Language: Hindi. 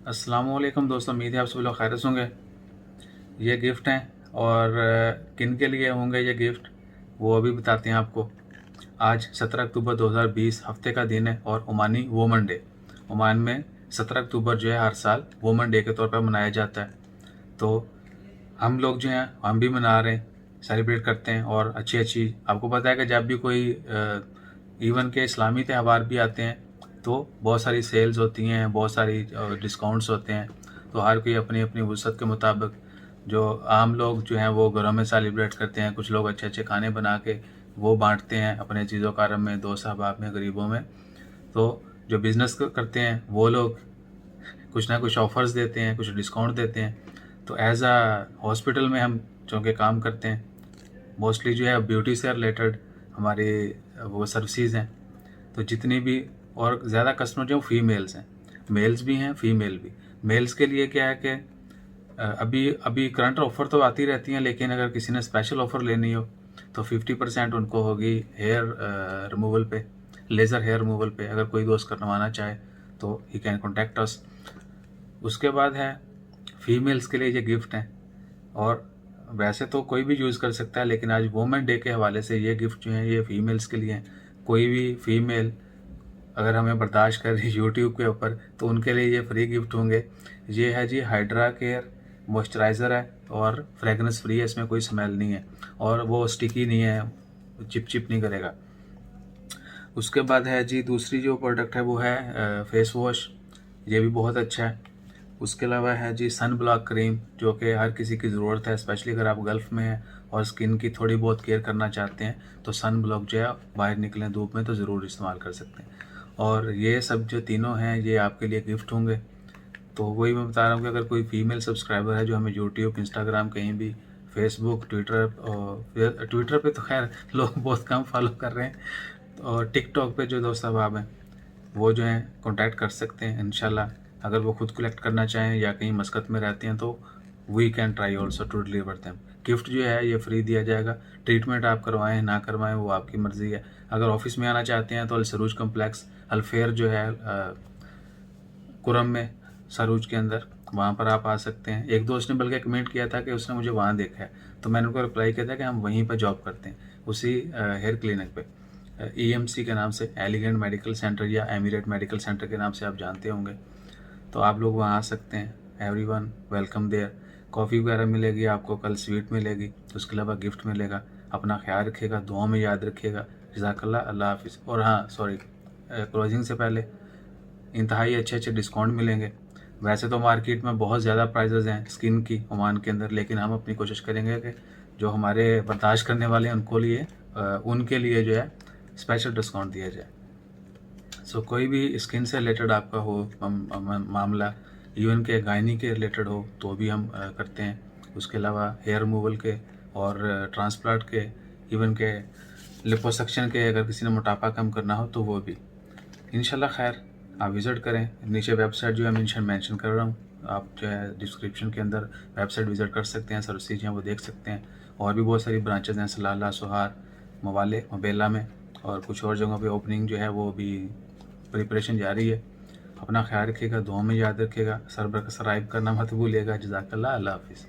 अस्सलामुअलैकुम दोस्तों, उम्मीद है आप सभी लोग खैरियत से होंगे। ये गिफ्ट हैं और किन के लिए होंगे ये गिफ्ट वो अभी बताते हैं आपको। आज 17 अक्टूबर 2020 हफ्ते का दिन है और ओमानी वुमन डे। ओमान में 17 अक्टूबर जो है हर साल वुमन डे के तौर पर मनाया जाता है। तो हम लोग जो हैं हम भी मना रहे हैं, सेलिब्रेट करते हैं। और अच्छी अच्छी आपको पता है कि जब भी कोई इवन के इस्लामी त्यौहार भी आते हैं तो बहुत सारी सेल्स होती हैं, बहुत सारी डिस्काउंट्स होते हैं। तो हर कोई अपनी अपनी वुसअत के मुताबिक, जो आम लोग जो हैं वो घरों में सेलिब्रेट करते हैं, कुछ लोग अच्छे अच्छे खाने बना के वो बांटते हैं अपने चीज़ों कारम में, दोस्त अहबाब में, गरीबों में। तो जो बिज़नेस करते हैं वो लोग कुछ ना कुछ ऑफ़र्स देते हैं, कुछ डिस्काउंट देते हैं। तो एज़ अ हॉस्पिटल में हम चूँकि काम करते हैं, मोस्टली जो है ब्यूटी से रिलेटेड हमारी वो सर्विसेज हैं। तो जितनी भी और ज़्यादा कस्टमर जो फीमेल्स हैं, मेल्स भी हैं फीमेल भी। मेल्स के लिए क्या है कि अभी अभी करंट ऑफ़र तो आती रहती हैं, लेकिन अगर किसी ने स्पेशल ऑफ़र लेनी हो तो 50% उनको होगी हेयर रिमूवल पे, लेज़र हेयर रिमूवल पे। अगर कोई दोस्त करवाना चाहे तो ही कैन कॉन्टेक्ट अस। उसके बाद है फीमेल्स के लिए ये गिफ्ट हैं, और वैसे तो कोई भी यूज़ कर सकता है, लेकिन आज वुमेन डे के हवाले से ये गिफ्ट जो हैं ये फीमेल्स के लिए हैं। कोई भी फीमेल अगर हमें बर्दाश्त कर रही यूट्यूब के ऊपर तो उनके लिए ये फ्री गिफ्ट होंगे। ये है जी हाइड्रा केयर मॉइस्चराइज़र है और फ्रेगनेंस फ्री है, इसमें कोई स्मेल नहीं है और वो स्टिकी नहीं है, चिप चिप नहीं करेगा। उसके बाद है जी दूसरी जो प्रोडक्ट है वो है फेस वॉश। ये भी बहुत अच्छा है। उसके अलावा है जी सन ब्लॉक क्रीम, जो कि हर किसी की ज़रूरत है, स्पेशली अगर आप गल्फ़ में हैं और स्किन की थोड़ी बहुत केयर करना चाहते हैं तो सन ब्लॉक जो है बाहर निकलें धूप में तो ज़रूर इस्तेमाल कर सकते हैं। और ये सब जो तीनों हैं ये आपके लिए गिफ्ट होंगे। तो वही मैं बता रहा हूँ कि अगर कोई फीमेल सब्सक्राइबर है जो हमें यूट्यूब, इंस्टाग्राम, कहीं भी, फेसबुक, ट्विटर, और ट्विटर पे तो खैर लोग बहुत कम फॉलो कर रहे हैं, और टिकटॉक पे जो दोस्त अहबाब हैं वो जो हैं कांटेक्ट कर सकते हैं इंशाल्लाह। अगर वो खुद कलेक्ट करना चाहें या कहीं मस्कत में रहते हैं तो we can try also to deliver them. Gift जो है ये फ्री दिया जाएगा। ट्रीटमेंट आप करवाएं ना करवाएं वो आपकी मर्ज़ी है। अगर ऑफिस में आना चाहते हैं तो अल सरूज कम्प्लेक्स अल्फेयर जो है कुरम में, सरूज के अंदर, वहाँ पर आप आ सकते हैं। एक दोस्त ने बल्कि कमेंट किया था कि उसने मुझे वहाँ देखा है, तो मैंने उनको रिप्लाई किया था कि हम वहीं पर जॉब करते हैं, उसी हेयर क्लिनिक पे, EMC के नाम से, एलिगेंट मेडिकल सेंटर या एमिरेट मेडिकल सेंटर के नाम से आप जानते होंगे। तो आप लोग वहाँ आ सकते हैं। Everyone welcome there. कॉफ़ी वगैरह मिलेगी आपको, कल स्वीट मिलेगी, उसके अलावा गिफ्ट मिलेगा। अपना ख्याल रखिएगा, दुआ में याद रखिएगा। जज़ाकल्लाह, अल्लाह हाफिज़। और हाँ सॉरी, क्लोजिंग से पहले इंतहाई अच्छे अच्छे डिस्काउंट मिलेंगे। वैसे तो मार्केट में बहुत ज़्यादा प्राइजेज़ हैं स्किन की ओमान के अंदर, लेकिन हम अपनी कोशिश करेंगे कि जो हमारे बर्दाश्त करने वाले हैं उनके लिए जो है स्पेशल डिस्काउंट दिया जाए। सो कोई भी स्किन से रिलेटेड आपका हो मामला, इवन के गायनी के रिलेटेड हो तो भी हम करते हैं। उसके अलावा हेयर रिमूवल के और ट्रांसप्लांट के, इवन के लिपोसक्शन के, अगर किसी ने मोटापा कम करना हो तो वो भी इंशाल्लाह खैर आप विज़िट करें। नीचे वेबसाइट जो है मेंशन कर रहा हूँ, आप जो है डिस्क्रिप्शन के अंदर वेबसाइट विज़िट कर सकते हैं, सर्विसेज हैं वो देख सकते हैं। और भी बहुत सारी ब्रांचेज़ हैं, सलाला, सोहार, मवाले, मबेला में, और कुछ और जगहों पे ओपनिंग जो है वो भी प्रिपरेशन जारी है। अपना ख्याल रखिएगा, दुआ में याद रखिएगा, सर बरकत सराइब करना मत भूलिएगा। जज़ाकल्लाह, अल्लाह हाफिज़।